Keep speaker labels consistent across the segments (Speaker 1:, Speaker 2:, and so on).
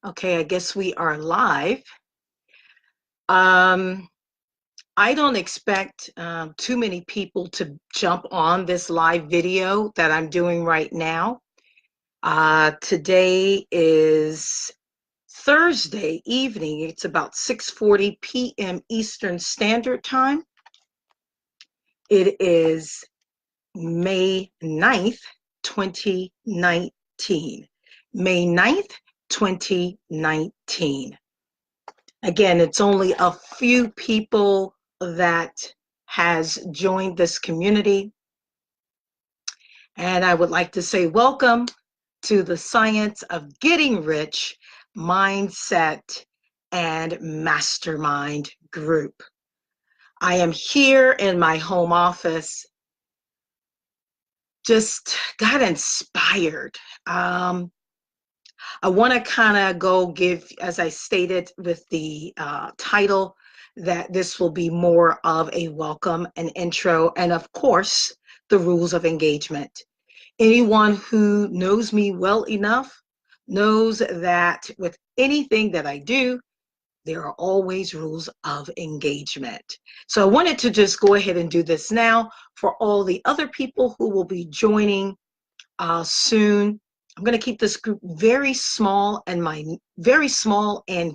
Speaker 1: Okay, I guess we are live. Um, I don't expect too many people to jump on this live video that I'm doing right now. Today is Thursday evening. It's about 6:40 p.m. Eastern Standard Time. It is May 9th, 2019. May 9th, 2019. Again, it's only a few people that has joined this community. And I would like to say welcome to the Science of Getting Rich Mindset and Mastermind group. I am here in my home office, just got inspired. I want to kind of go give, as I stated with the title, that this will be more of a welcome, an intro, and of course, the rules of engagement. Anyone who knows me well enough knows that with anything that I do, there are always rules of engagement. So I wanted to just go ahead and do this now for all the other people who will be joining soon. I'm going to keep this group very small and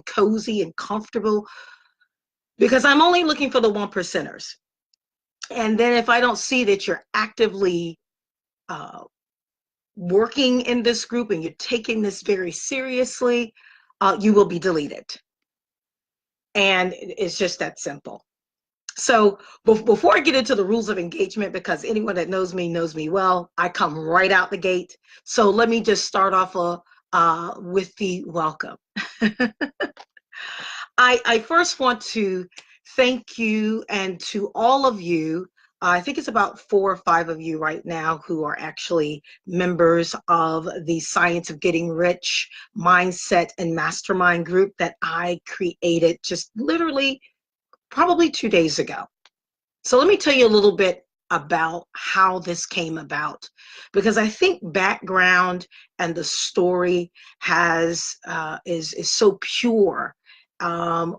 Speaker 1: cozy and comfortable because I'm only looking for the 1%ers. And then if I don't see that you're actively working in this group and you're taking this very seriously, you will be deleted. And it's just that simple. So before I get into the rules of engagement, because anyone that knows me well, I come right out the gate. So let me just start off with the welcome. I first want to thank you, and to all of you. I think it's about 4 or 5 of you right now who are actually members of the Science of Getting Rich Mindset and Mastermind group that I created just literally probably 2 days ago. So let me tell you a little bit about how this came about, because I think background and the story is so pure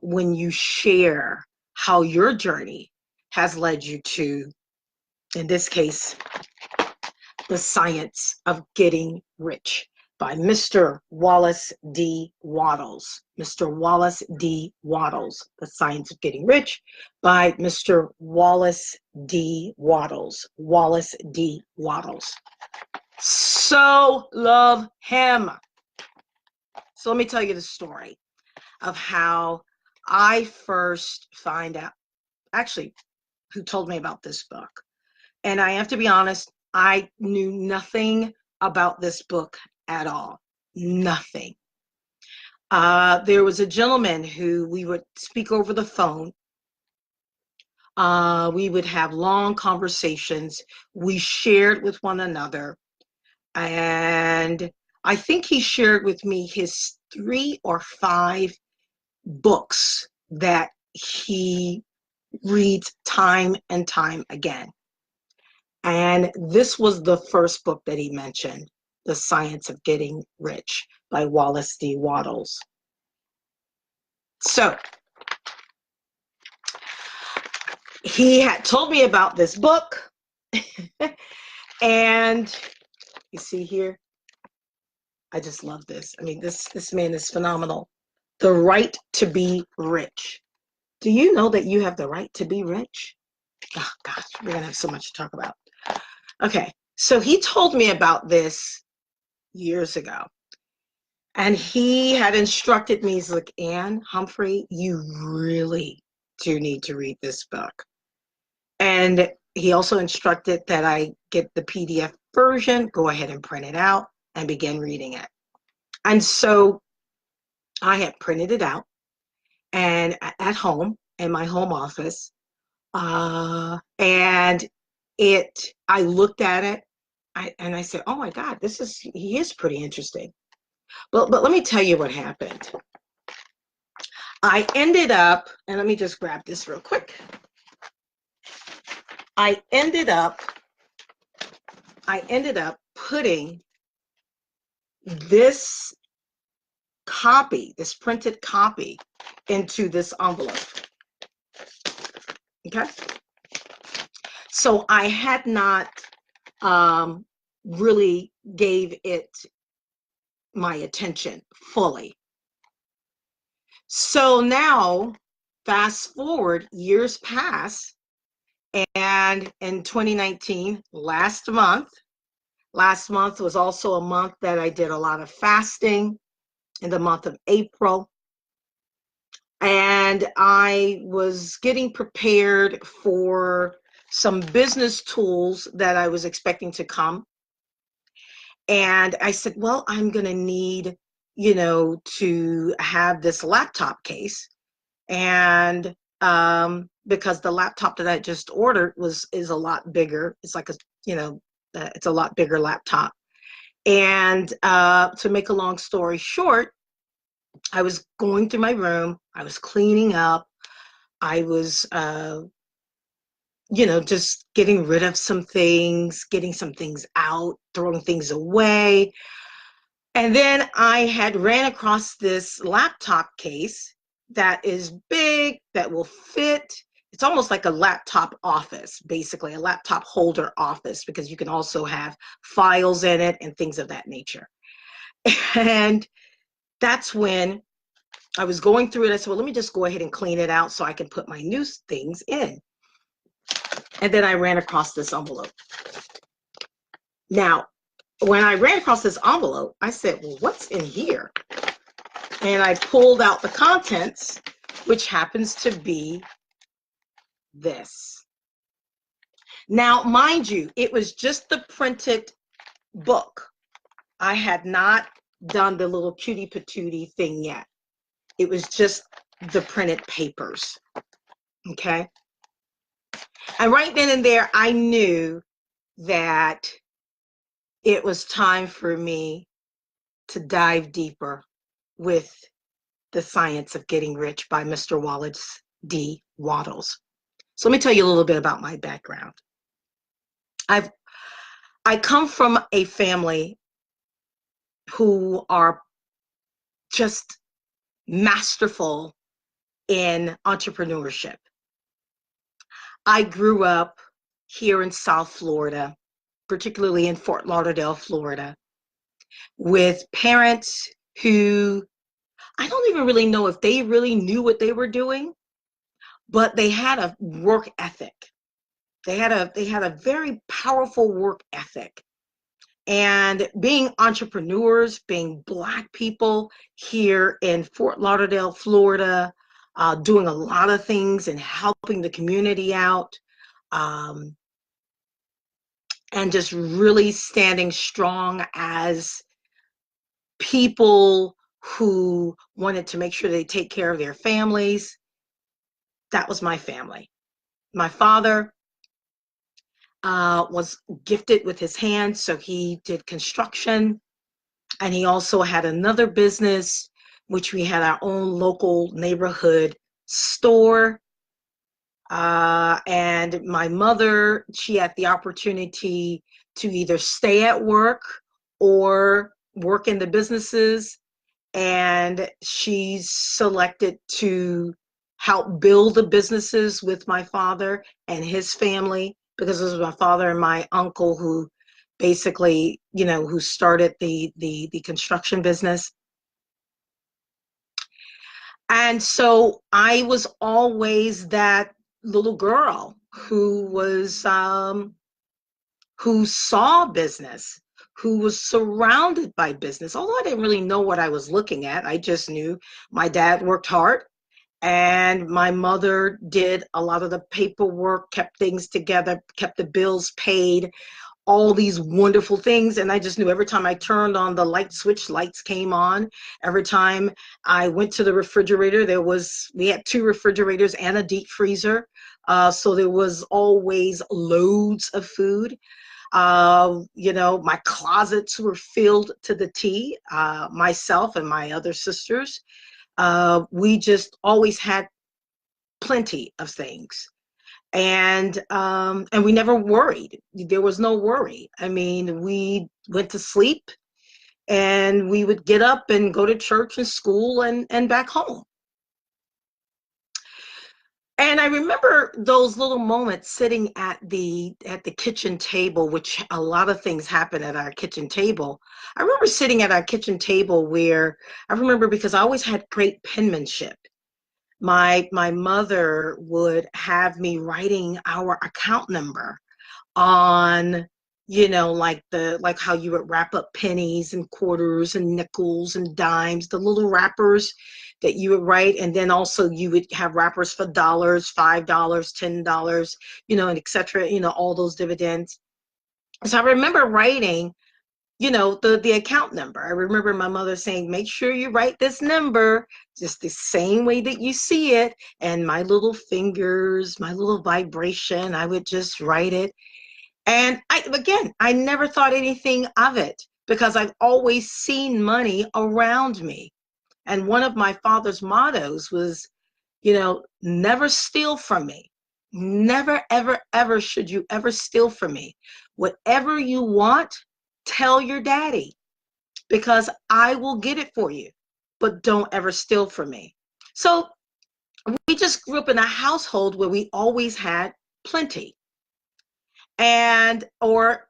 Speaker 1: when you share how your journey has led you to, in this case, The Science of Getting Rich by Mr. Wallace D. Wattles. Mr. Wallace D. Wattles, The Science of Getting Rich by Mr. Wallace D. Wattles. Wallace D. Wattles. So love him. So let me tell you the story of how I first find out, actually, who told me about this book. And I have to be honest, I knew nothing about this book at all. Nothing. There was a gentleman who we would speak over the phone. We would have long conversations. We shared with one another. And I think he shared with me his 3 or 5 books that he reads time and time again. And this was the first book that he mentioned, The Science of Getting Rich by Wallace D. Wattles. So he had told me about this book. And you see here, I just love this. I mean, this man is phenomenal. The right to be rich. Do you know that you have the right to be rich? Oh, gosh, we're going to have so much to talk about. Okay, so he told me about this years ago. And he had instructed me, he's like, AnneHumphrey, you really do need to read this book. And he also instructed that I get the PDF version, go ahead and print it out and begin reading it. And so I had printed it out and at home in my home office. And I looked at it and I said, oh my God, he is pretty interesting. But let me tell you what happened. I ended up, and let me just grab this real quick. I ended up putting this copy, this printed copy, into this envelope. Okay. So I had not really gave it my attention fully. So now, fast forward, years pass, and in 2019, last month was also a month that I did a lot of fasting, in the month of April. And I was getting prepared for some business tools that I was expecting to come. And I said, well, I'm going to need, to have this laptop case. And because the laptop that I just ordered is a lot bigger. It's like it's a lot bigger laptop. And to make a long story short, I was going through my room. I was cleaning up. I was, just getting rid of some things, getting some things out, throwing things away. And then I had ran across this laptop case that is big, that will fit. It's almost like a laptop office, basically, a laptop holder office, because you can also have files in it and things of that nature. And that's when I was going through it. I said, well, let me just go ahead and clean it out so I can put my new things in. And then I ran across this envelope. Now, when I ran across this envelope, I said, well, what's in here? And I pulled out the contents, which happens to be this. Now, mind you, it was just the printed book. I had not done the little cutie patootie thing yet. It was just the printed papers. Okay. And right then and there, I knew that it was time for me to dive deeper with The Science of Getting Rich by Mr. Wallace D. Wattles. So let me tell you a little bit about my background. I come from a family who are just masterful in entrepreneurship. I grew up here in South Florida, particularly in Fort Lauderdale, Florida, with parents who, I don't even really know if they really knew what they were doing, but they had a work ethic. They had a very powerful work ethic. And being entrepreneurs, being Black people here in Fort Lauderdale, Florida, doing a lot of things and helping the community out, and just really standing strong as people who wanted to make sure they take care of their families. That was my family. My father was gifted with his hands, so he did construction, and he also had another business, which we had our own local neighborhood store. And my mother, she had the opportunity to either stay at work or work in the businesses, and she selected to help build the businesses with my father and his family, because it was my father and my uncle who basically, who started the construction business. And so I was always that little girl who was, who saw business, who was surrounded by business. Although I didn't really know what I was looking at, I just knew my dad worked hard and my mother did a lot of the paperwork, kept things together, kept the bills paid, all these wonderful things. And I just knew every time I turned on the light switch, lights came on. Every time I went to the refrigerator, we had 2 refrigerators and a deep freezer. So there was always loads of food. My closets were filled to the T. Myself and my other sisters, we just always had plenty of things. And we never worried. There was no worry. I mean, we went to sleep and we would get up and go to church and school and back home. And I remember those little moments sitting at the kitchen table, which a lot of things happen at our kitchen table. I remember sitting at our kitchen table where I remember, because I always had great penmanship. My mother would have me writing our account number on, like how you would wrap up pennies and quarters and nickels and dimes, the little wrappers that you would write. And then also you would have wrappers for dollars, $5, $10, and et cetera, all those dividends. So I remember writing, the account number. I remember my mother saying, make sure you write this number just the same way that you see it. And my little fingers, my little vibration, I would just write it. And I never thought anything of it, because I've always seen money around me. And one of my father's mottos was, never steal from me. Never, ever, ever should you ever steal from me. Whatever you want, tell your daddy, because I will get it for you, but don't ever steal from me. So we just grew up in a household where we always had plenty, or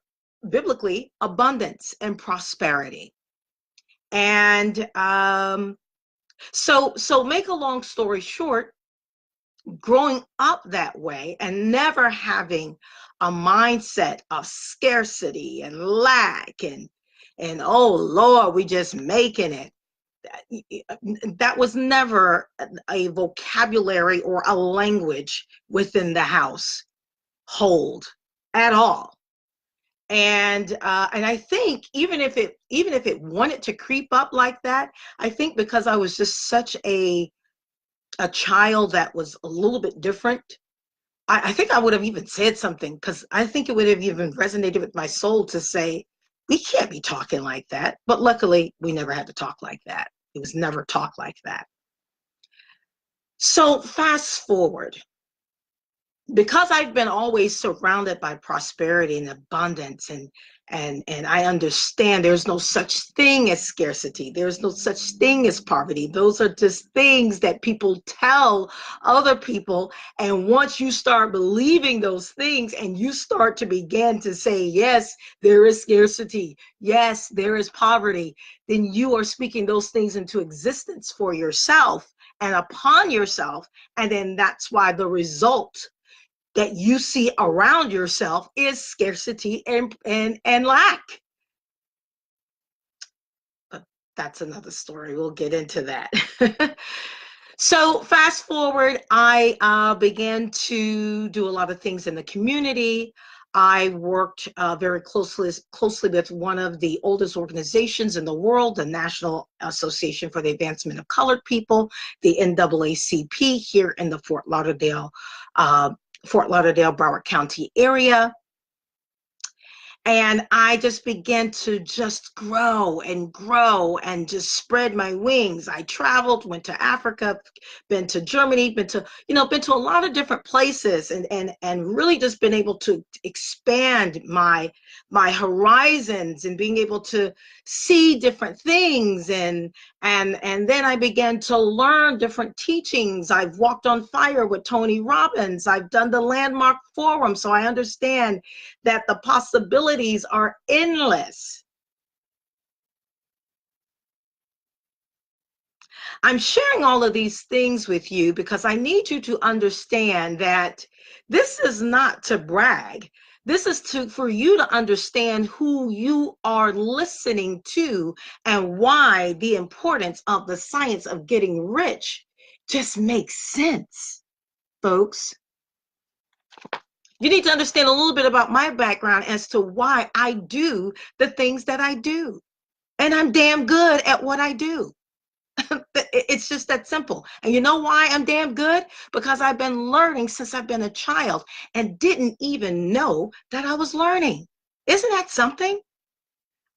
Speaker 1: biblically, abundance and prosperity. And so make a long story short, growing up that way and never having a mindset of scarcity and lack and oh Lord, we just making it. That was never a vocabulary or a language within the household at all. And I think even if it wanted to creep up like that, I think because I was just such a child that was a little bit different, I think I would have even said something, because I think it would have even resonated with my soul to say, we can't be talking like that. But luckily, we never had to talk like that. It was never talked like that. So fast forward, because I've been always surrounded by prosperity and abundance, and I understand there's no such thing as scarcity. There's no such thing as poverty. Those are just things that people tell other people. And once you start believing those things and you start to begin to say, yes, there is scarcity, yes, there is poverty, then you are speaking those things into existence for yourself and upon yourself. And then that's why the result that you see around yourself is scarcity and lack. But that's another story. We'll get into that. So fast forward, I began to do a lot of things in the community. I worked very closely with one of the oldest organizations in the world, the National Association for the Advancement of Colored People, the NAACP, here in the Fort Lauderdale, Broward County area. And I just began to just grow and just spread my wings. I traveled, went to Africa, been to Germany, been to a lot of different places, and really just been able to expand my horizons and being able to see different things. And then I began to learn different teachings. I've walked on fire with Tony Robbins. I've done the Landmark Forum, so I understand that the possibilities are endless. I'm sharing all of these things with you because I need you to understand that this is not to brag. This is for you to understand who you are listening to and why the importance of the science of getting rich just makes sense, folks. You need to understand a little bit about my background as to why I do the things that I do. And I'm damn good at what I do. It's just that simple. And you know why I'm damn good? Because I've been learning since I've been a child and didn't even know that I was learning. Isn't that something?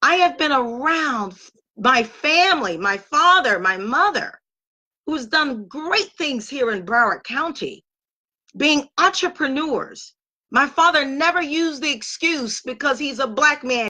Speaker 1: I have been around my family, my father, my mother, who's done great things here in Broward County, being entrepreneurs. My father never used the excuse because he's a black man.